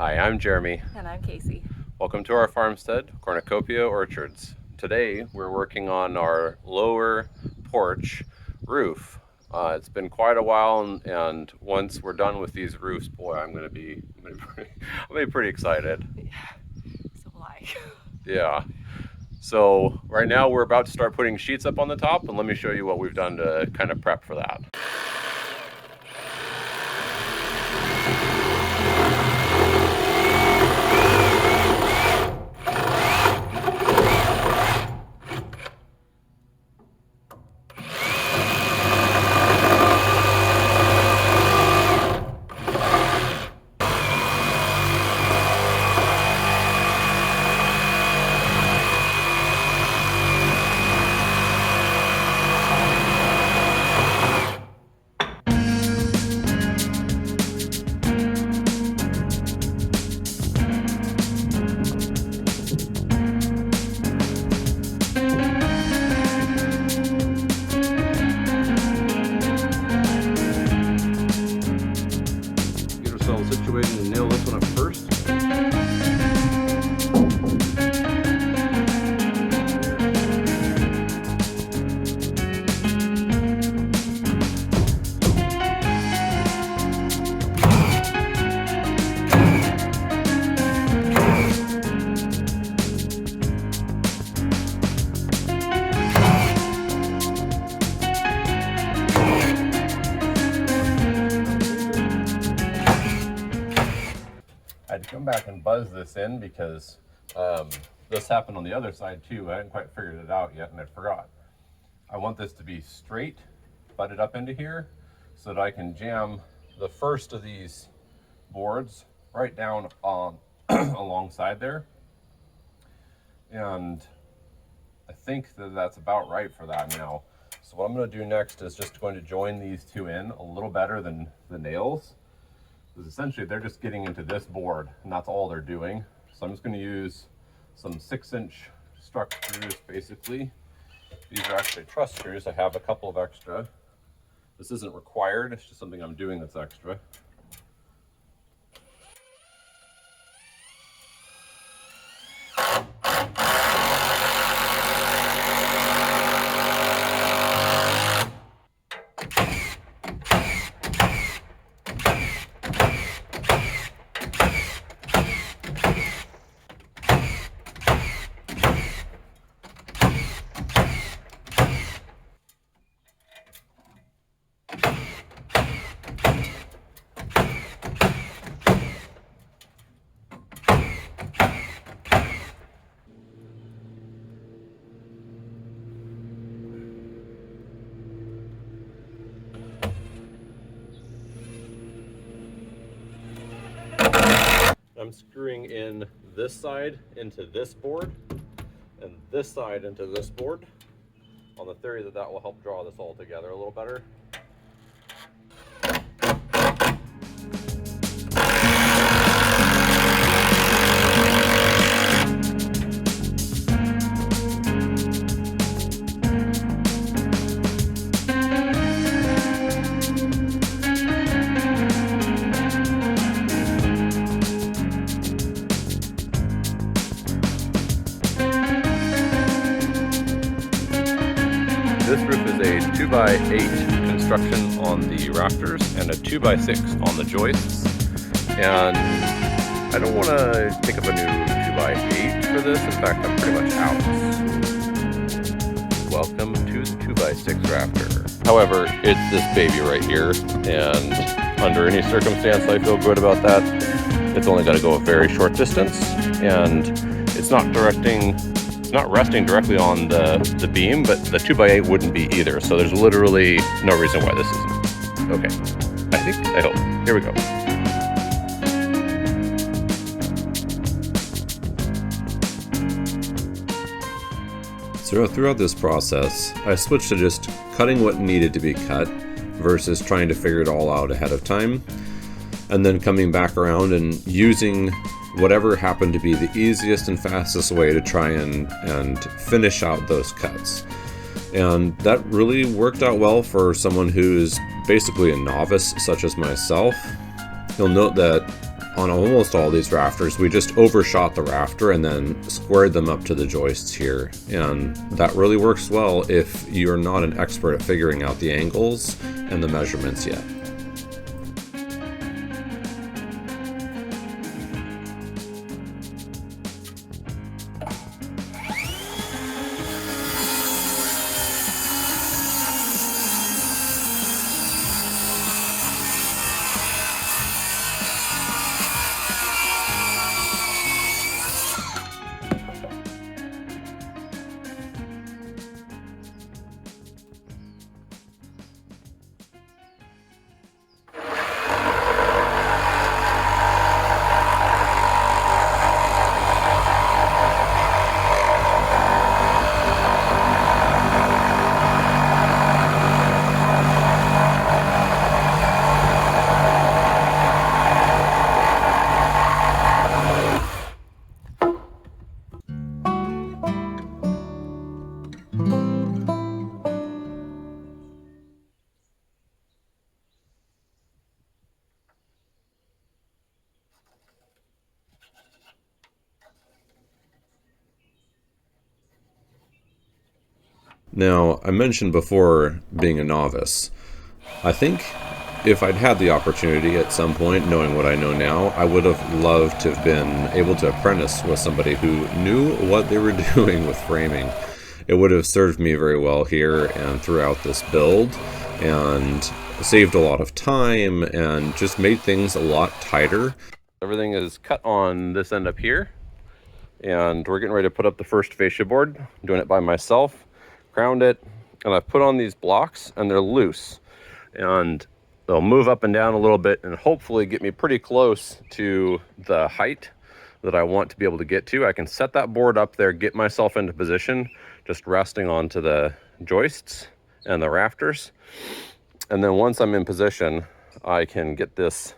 Hi, I'm Jeremy. And I'm Casey. Welcome to our farmstead, Cornucopia Orchards. Today we're working on our lower porch roof. It's been quite a while, and once we're done with these roofs, boy, I'm gonna be pretty excited. So will I. Yeah. So right now we're about to start putting sheets up on the top, and let me show you what we've done to kind of prep for that. Situated and nail this one up first. I had to come back and buzz this in because this happened on the other side too. I hadn't quite figured it out yet and I forgot. I want this to be straight, butted up into here so that I can jam the first of these boards right down on alongside there. And I think that that's about right for that now. So what I'm going to do next is just going to join these two in a little better than the nails. Because essentially they're just getting into this board and that's all they're doing. So I'm just going to use some 6-inch struck screws basically. These are actually truss screws. I have a couple of extra. This isn't required, it's just something I'm doing that's extra. I'm screwing in this side into this board and this side into this board on the theory that that will help draw this all together a little better. This roof is a 2x8 construction on the rafters and a 2x6 on the joists. And I don't want to think of a new 2x8 for this. In fact, I'm pretty much out. Welcome to the 2x6 rafter. However, it's this baby right here, and under any circumstance, I feel good about that. It's only got to go a very short distance, and it's not resting directly on the beam, but the 2x8 wouldn't be either. So there's literally no reason why this isn't. Okay, I hope. Here we go. So throughout this process, I switched to just cutting what needed to be cut versus trying to figure it all out ahead of time, and then coming back around and using whatever happened to be the easiest and fastest way to try and finish out those cuts. And that really worked out well for someone who's basically a novice such as myself. You'll note that on almost all these rafters, we just overshot the rafter and then squared them up to the joists here. And that really works well if you're not an expert at figuring out the angles and the measurements yet. Now, I mentioned before being a novice. I think if I'd had the opportunity at some point, knowing what I know now, I would have loved to have been able to apprentice with somebody who knew what they were doing with framing. It would have served me very well here and throughout this build, and saved a lot of time and just made things a lot tighter. Everything is cut on this end up here, and we're getting ready to put up the first fascia board. I'm doing it by myself, crowned it, and I've put on these blocks, and they're loose, and they'll move up and down a little bit and hopefully get me pretty close to the height that I want to be able to get to. I can set that board up there, get myself into position, just resting onto the joists and the rafters. And then once I'm in position, I can get this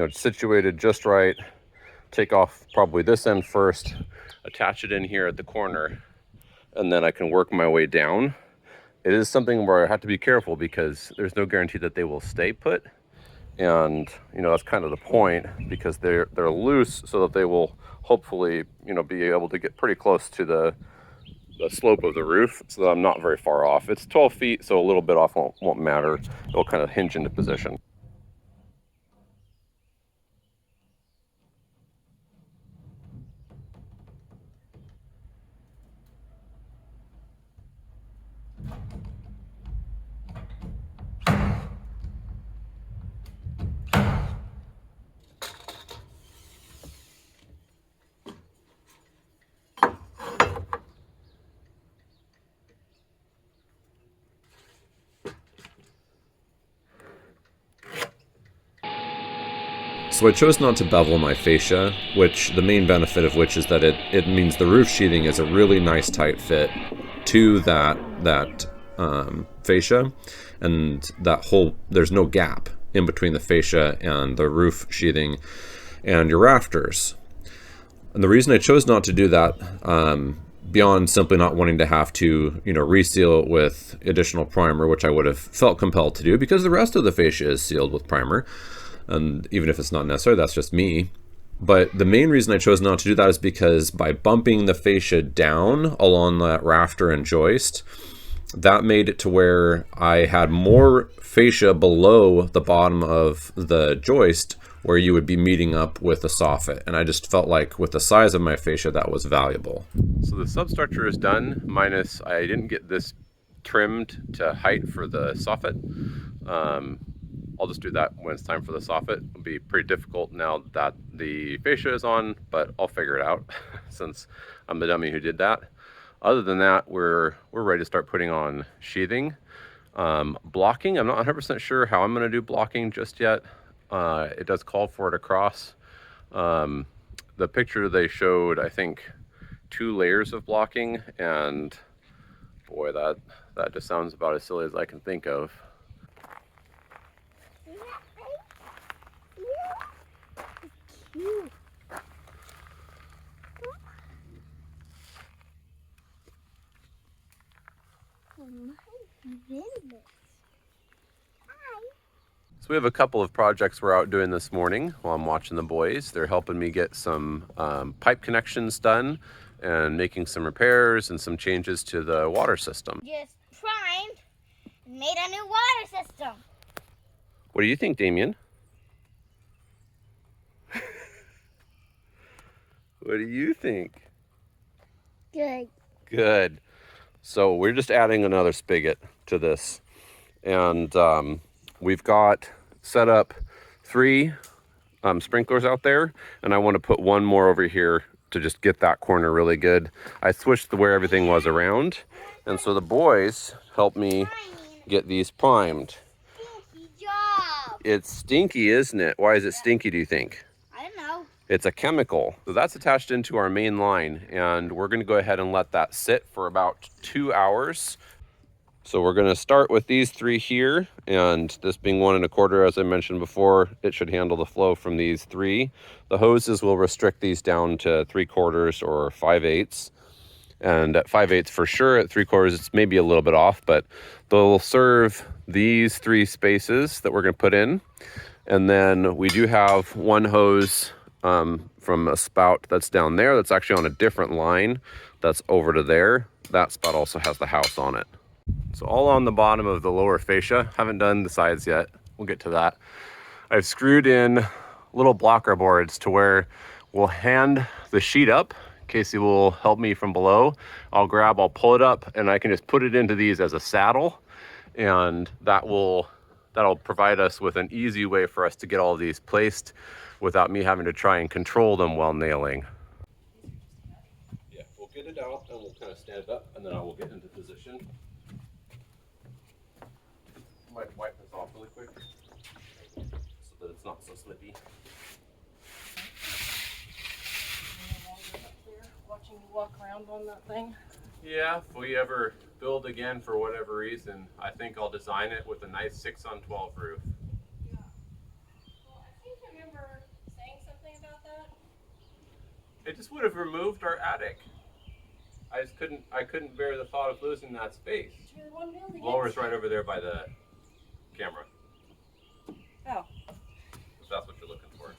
situated just right, take off probably this end first, attach it in here at the corner, and then I can work my way down. It is something where I have to be careful because there's no guarantee that they will stay put. And, that's kind of the point, because they're loose so that they will hopefully, be able to get pretty close to the slope of the roof so that I'm not very far off. It's 12 feet, so a little bit off won't matter. It'll kind of hinge into position. So I chose not to bevel my fascia, which the main benefit of which is that it means the roof sheathing is a really nice tight fit to that fascia, and there's no gap in between the fascia and the roof sheathing and your rafters. And the reason I chose not to do that, beyond simply not wanting to have to reseal it with additional primer, which I would have felt compelled to do because the rest of the fascia is sealed with primer. And even if it's not necessary, that's just me. But the main reason I chose not to do that is because by bumping the fascia down along that rafter and joist, that made it to where I had more fascia below the bottom of the joist where you would be meeting up with the soffit. And I just felt like with the size of my fascia, that was valuable. So the substructure is done, minus I didn't get this trimmed to height for the soffit. I'll just do that when it's time for the soffit. It'll be pretty difficult now that the fascia is on, but I'll figure it out since I'm the dummy who did that. Other than that, we're ready to start putting on sheathing. Blocking, I'm not 100% sure how I'm going to do blocking just yet. It does call for it across. The picture they showed, I think, 2 layers of blocking, and boy, that just sounds about as silly as I can think of. So we have a couple of projects we're out doing this morning while I'm watching the boys. They're helping me get some pipe connections done and making some repairs and some changes to the water system. Just primed and made a new water system. What do you think, Damien? What do you think? Good. Good. So we're just adding another spigot to this. And we've got set up 3 sprinklers out there. And I want to put one more over here to just get that corner really good. I switched where everything was around. And so the boys helped me get these primed. Stinky job. It's stinky, isn't it? Why is it stinky, do you think? I don't know. It's a chemical. So that's attached into our main line, and we're gonna go ahead and let that sit for about 2 hours. So we're gonna start with these 3 here, and this being 1 1/4, as I mentioned before, it should handle the flow from these 3. The hoses will restrict these down to 3/4 or 5/8. And at 5/8 for sure, at 3/4 it's maybe a little bit off, but they'll serve these 3 spaces that we're gonna put in. And then we do have one hose from a spout that's down there that's actually on a different line that's over to there. That spout also has the house on it. So all on the bottom of the lower fascia. Haven't done the sides yet. We'll get to that. I've screwed in little blocker boards to where we'll hand the sheet up. Casey will help me from below. I'll pull it up, and I can just put it into these as a saddle, and that'll provide us with an easy way for us to get all of these placed without me having to try and control them while nailing. Yeah, we'll get it out and we'll kind of stand it up, and then I will get into position. I might wipe this off really quick so that it's not so slippy. Watching you walk around on that thing. Yeah, if we ever build again for whatever reason, I think I'll design it with a nice 6-on-12 roof. Yeah. Well, I think I remember saying something about that. It just would have removed our attic. I couldn't bear the thought of losing that space. Do you really want to build again? Blower's right over there by the camera, Oh. if that's what you're looking for.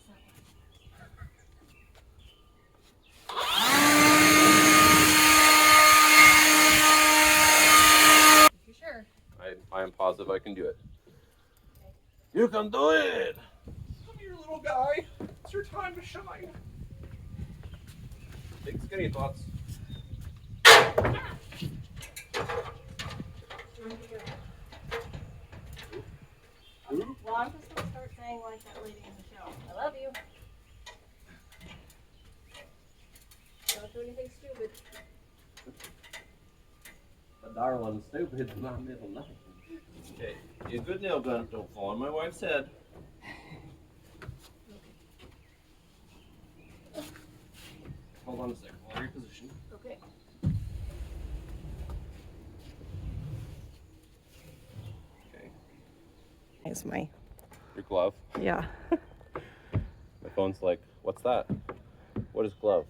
You sure? I am positive I can do it. You can do it! Come here, little guy. It's your time to shine. Big skinny thoughts. Well, I'm just gonna start saying like that lady in the show. I love you. Don't do anything stupid. The darling stupid is my middle name. Okay, you a good nail gun. Don't fall on my wife's head. Hold on a second. I'll reposition. Okay. Okay. Here's my. Your glove. Yeah. My phone's like, what's that? What is glove?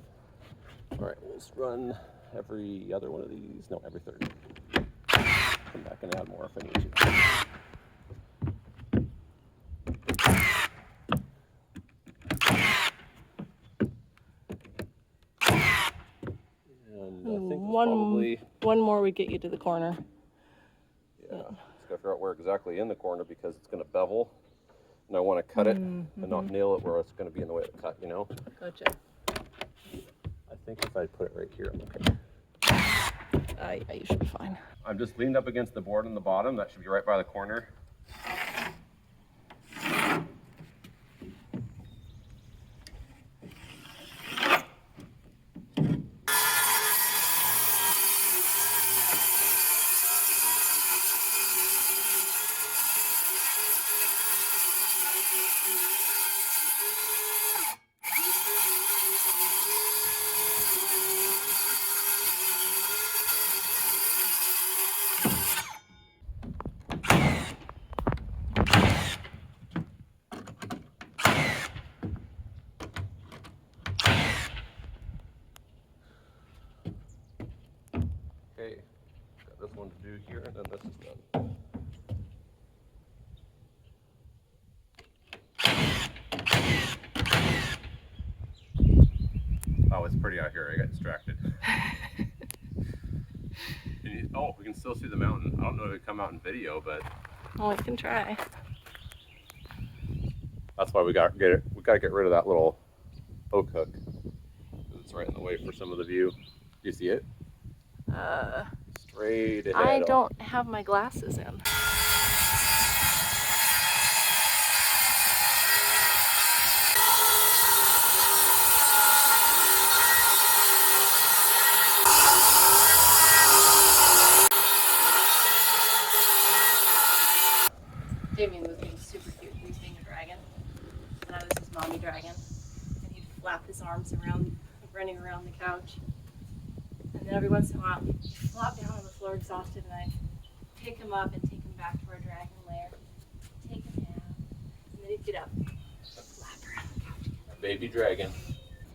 All right, we'll just run every other one of these. No, every third. Come back and add more if I need to. And I think it's probably, One more would get you to the corner. yeah, just gotta figure out where exactly in the corner because it's gonna bevel. And I want to cut it and not nail it where it's going to be in the way of the cut, you know? Gotcha. I think if I put it right here, I'm okay. You should be fine. I'm just leaned up against the board on the bottom. That should be right by the corner. Okay, got this one to do here, and then this is done. pretty out here. I got distracted. Oh, we can still see the mountain. I don't know if it come out in video, but Well, we can try. that's why we got to get rid of that little oak hook. It's right in the way for some of the view. Do you see it? Straight ahead. I don't have my glasses in. Damien was being super cute. He was being a dragon, and I was his mommy dragon. And he'd flap his arms around, running around the couch. And then every once in a while, he'd flop down on the floor exhausted, and I'd pick him up and take him back to our dragon lair. Take him down, and then he'd get up, flap around the couch again. Baby dragon.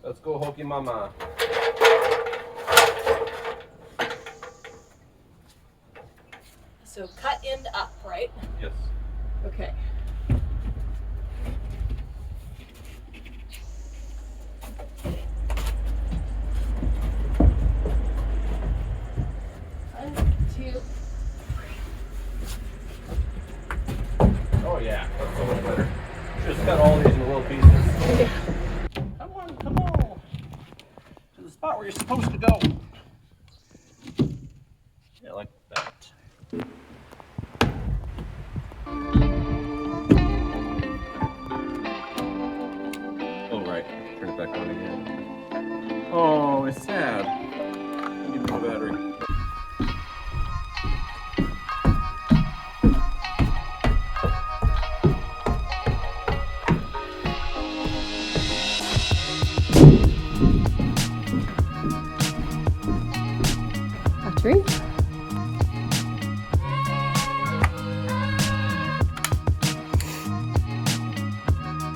Let's go, Hokey Mama. So cut end up, right? Yes. Okay. One, two. Oh yeah, that's so much better. Just cut all these in little pieces. Come on. To the spot where you're supposed to go. Yeah, like that. Oh right, turn it back on again. Oh, it's sad. I need more battery. Battery.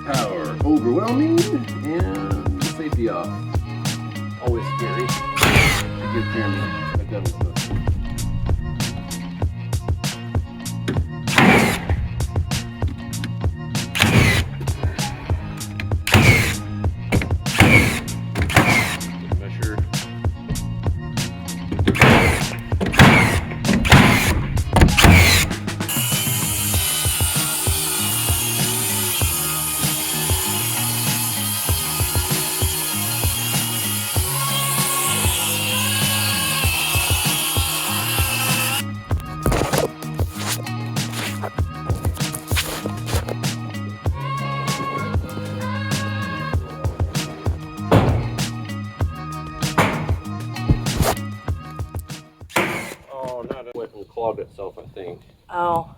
Power overwhelming and safety off. Always scary to give Jeremy a gun with us. Measure. Oh, not it went and clogged itself, I think. Oh.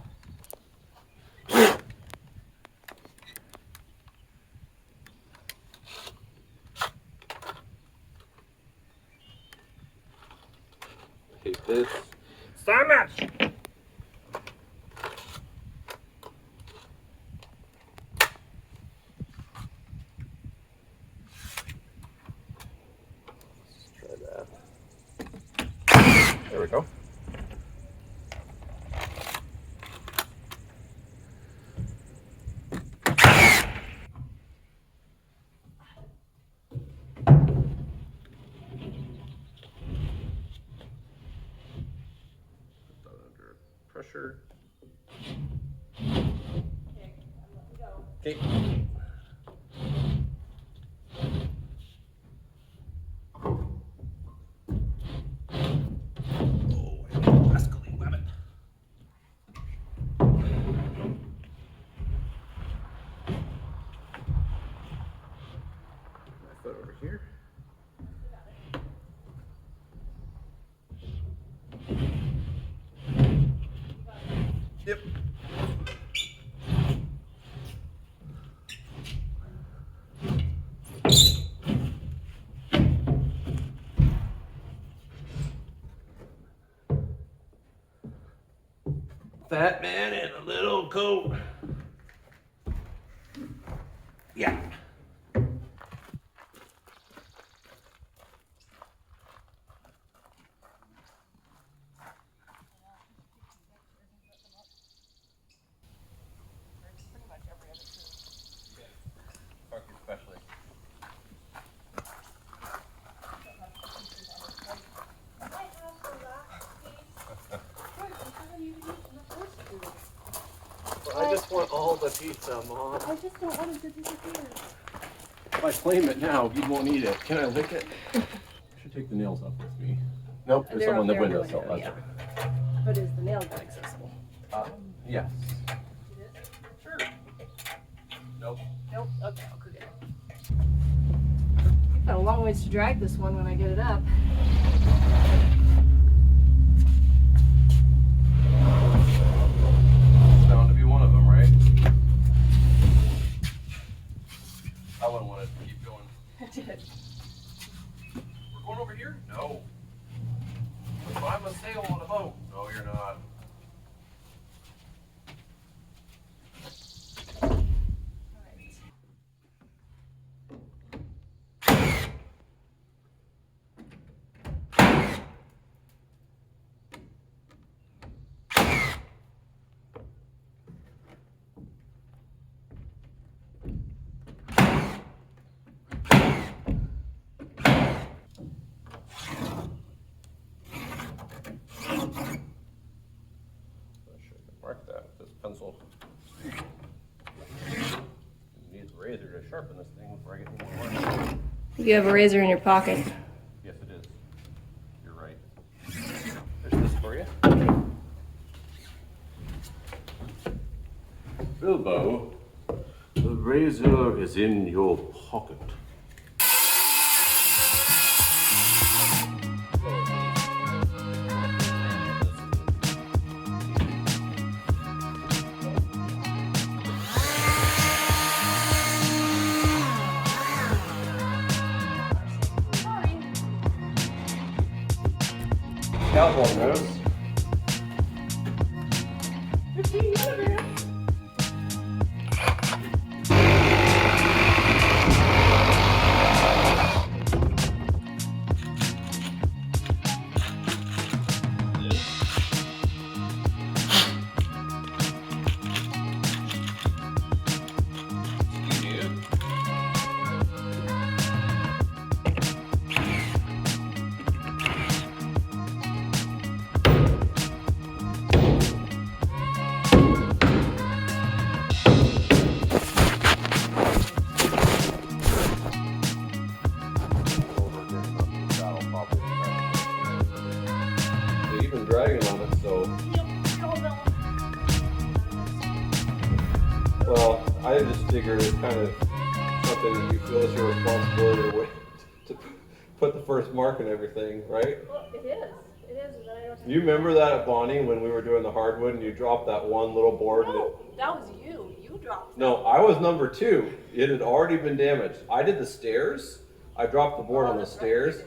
Take this. So much! Let's try that. There we go. Put that under pressure. Okay, I'm letting go. Okay. Oh, I need a rascally weapon. My foot over here. Yep. Fat man in a little coat. Yeah. Parker especially. want all the pizza, Mom. I just don't want it to disappear. If I claim it now, you won't eat it. Can I lick it? I should take the nails off with me. Nope, there's some on the windowsill. That's yeah. right. But is the nail gun accessible? Yes. It is? Sure. Nope. Nope. Okay, I'll cook it. You've got a long ways to drag this one when I get it up. It's bound to be one of them, right? I wouldn't want it to keep going. I did. We're going over here? No. I'm a sail on a boat. No, you're not. Mark that with this pencil. Need a razor to sharpen this thing before I get any more. You have a razor in your pocket. Yes, it is. You're right. There's this for you. Bilbo, the razor is in your pocket. Cowboy moves. 15 milligrams. You've been dragging on it, so. Well, I just figured it's kind of something that you feel is your responsibility to put the first mark and everything, right? Well, it is. It is. And then I don't have You remember that at Bonnie when we were doing the hardwood and you dropped that one little board? No, that was you. You dropped it. No, I was number 2. It had already been damaged. I did the stairs. I dropped the board on the that's right, stairs.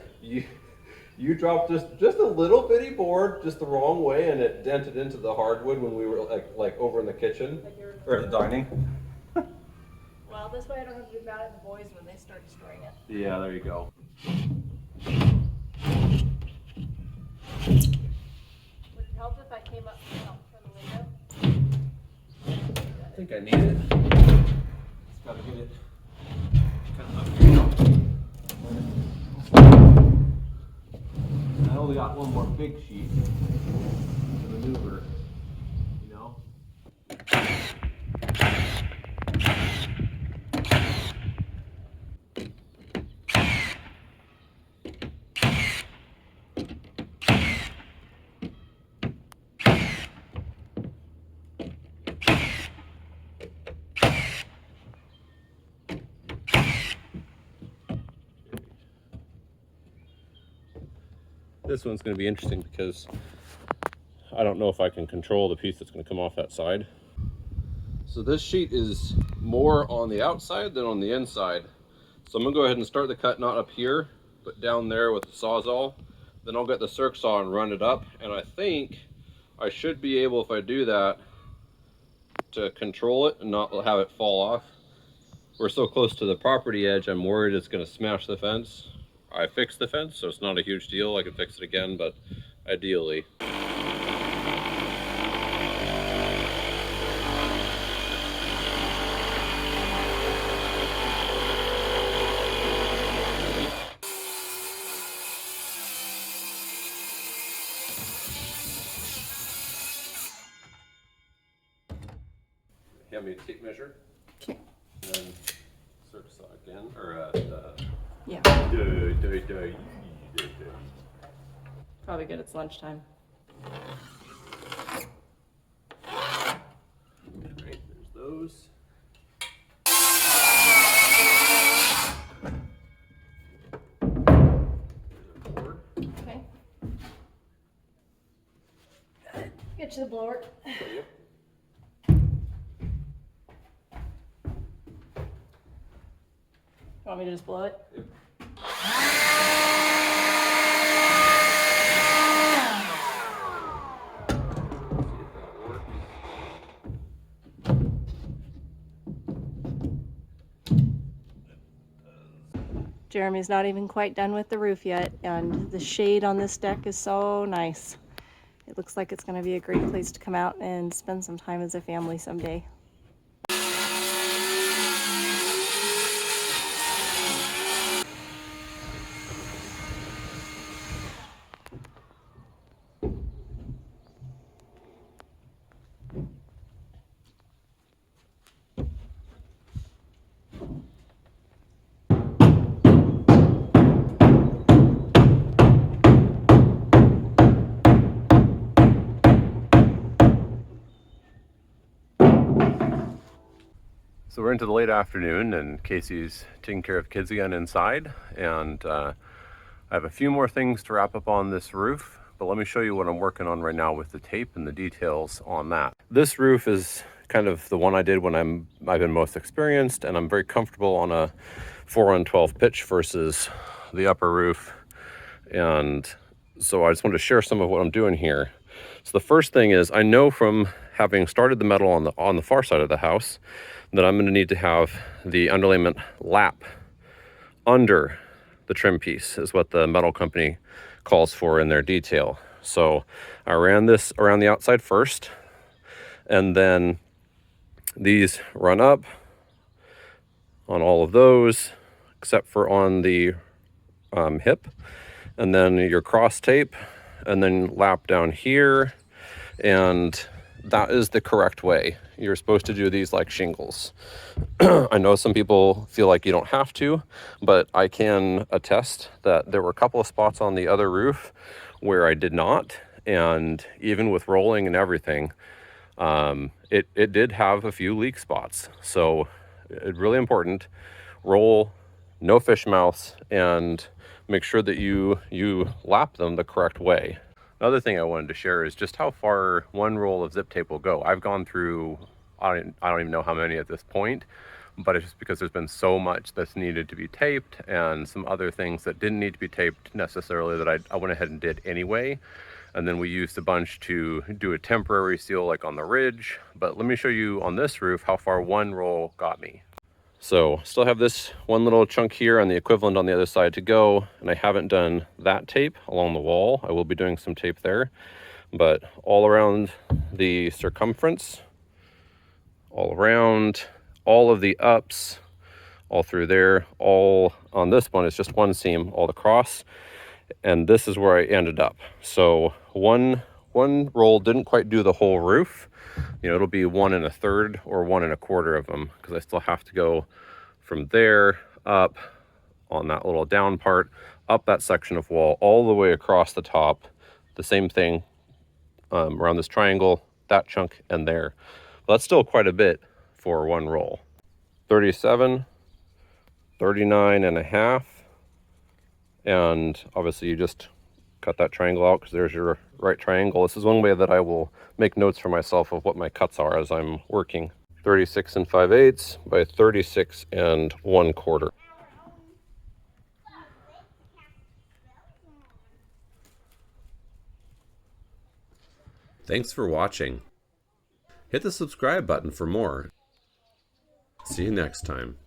You dropped just a little bitty board just the wrong way, and it dented into the hardwood when we were like over in the kitchen or the dining. Well, this way I don't have to be mad at the boys when they start destroying it. Yeah, there you go. Would it help if I came up from the window? I think I need it. Just gotta get it kind of up here now. I only got one more big sheet to maneuver, you know? This one's going to be interesting because I don't know if I can control the piece that's going to come off that side. So this sheet is more on the outside than on the inside. So I'm going to go ahead and start the cut not up here, but down there with the Sawzall. Then I'll get the circ saw and run it up. And I think I should be able, if I do that, to control it and not have it fall off. We're so close to the property edge, I'm worried it's going to smash the fence. I fixed the fence, so it's not a huge deal. I can fix it again, but ideally. Yeah, me a tape measure. Okay. And then circle saw again, or Yeah. Duh. Probably good. It's lunchtime. Right, there's those. There's our board. Okay. Get to the blower. Yep. Want me to just blow it? Yep. Jeremy's not even quite done with the roof yet, and the shade on this deck is so nice. It looks like it's going to be a great place to come out and spend some time as a family someday. So we're into the late afternoon, and Casey's taking care of kids again inside, and I have a few more things to wrap up on this roof, but let me show you what I'm working on right now with the tape and the details on that. This roof is kind of the one I did when I've been most experienced, and I'm very comfortable on a 4-on-12 pitch versus the upper roof. And so I just wanted to share some of what I'm doing here. So the first thing is, I know from having started the metal on the far side of the house that I'm going to need to have the underlayment lap under the trim piece, is what the metal company calls for in their detail. So I ran this around the outside first, and then these run up on all of those except for on the hip, and then your cross tape, and then lap down here, and that is the correct way. You're supposed to do these like shingles. I know some people feel like you don't have to, but I can attest that there were a couple of spots on the other roof where I did not, and even with rolling and everything, it did have a few leak spots. So it's really important. Roll, no fish mouths, and make sure that you lap them the correct way. Another thing I wanted to share is just how far one roll of zip tape will go. I've gone through, I don't even know how many at this point, but it's just because there's been so much that's needed to be taped and some other things that didn't need to be taped necessarily that I went ahead and did anyway. And then we used a bunch to do a temporary seal like on the ridge. But let me show you on this roof how far one roll got me. So still have this one little chunk here and the equivalent on the other side to go, and I haven't done that tape along the wall. I will be doing some tape there, but all around the circumference, all around, all of the ups, all through there, all on this one is just one seam all across, and this is where I ended up. So one roll didn't quite do the whole roof. You know, it'll be 1 1/3 or 1 1/4 of them, because I still have to go from there up on that little down part, up that section of wall, all the way across the top. The same thing around this triangle, that chunk, and there. But that's still quite a bit for one roll. 37, 39.5, and obviously you just cut that triangle out because there's your right triangle. This is one way that I will make notes for myself of what my cuts are as I'm working. 36 5/8 by 36 1/4. Thanks for watching. Hit the subscribe button for more. See you next time.